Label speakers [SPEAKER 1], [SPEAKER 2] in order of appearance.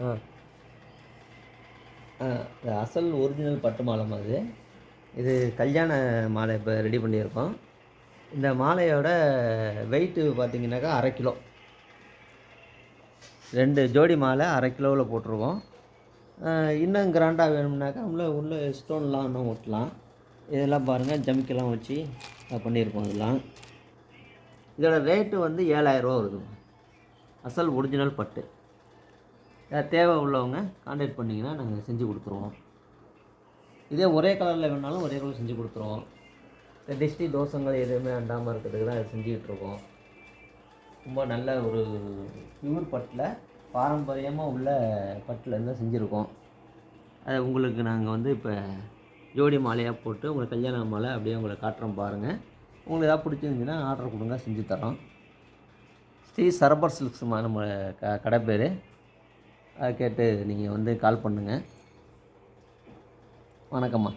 [SPEAKER 1] ஆ. இது அசல் ஒரிஜினல் பட்டு மாலைம்மா இது. இது கல்யாண மாலை இப்போ ரெடி பண்ணியிருக்கோம். இந்த மாலையோட வெயிட்டு பார்த்தீங்கன்னாக்கா 1/2 கிலோ. 2 ஜோடி மாலை 1/2 கிலோவில் போட்டிருக்கோம். இன்னும் கிராண்டாக வேணும்னாக்கா உள்ள ஸ்டோன்லாம் இன்னும் ஒட்டலாம். இதெல்லாம் பாருங்கள், ஜமிக்கெல்லாம் வச்சு பண்ணியிருக்கோம் இதெல்லாம். இதோட ரேட்டு வந்து 7,000 ரூபா வருதுங்க. அசல் ஒரிஜினல் பட்டு. தேவை உள்ளவங்க கான்டாக்ட் பண்ணிங்கன்னா நாங்கள் செஞ்சு கொடுத்துருவோம். இதே ஒரே கலரில் வேணாலும் ஒரே கலர் செஞ்சு கொடுத்துருவோம். இந்த டிஸ்டி தோஷங்கள் எதுவுமே அண்டாமல் இருக்கிறதுக்கு தான் அதை செஞ்சுக்கிட்டுருக்கோம். ரொம்ப நல்ல ஒரு பியூர் பட்டில் பாரம்பரியமாக உள்ள பட்டிலேருந்து செஞ்சுருக்கோம். அதை உங்களுக்கு நாங்கள் வந்து இப்போ ஜோடி மாலையாக போட்டு உங்களுக்கு கல்யாண மாலை அப்படியே உங்களை காட்டுறோம் பாருங்கள். உங்களுக்கு எதாவது பிடிச்சிருந்துச்சின்னா ஆர்டர் கொடுங்க, செஞ்சு தரோம். ஸ்ரீ சரபர் சில்க்ஸ்மா நம்ம கடை பேர். அதை கேட்டு நீங்கள் வந்து கால் பண்ணுங்கள். வணக்கம்மா.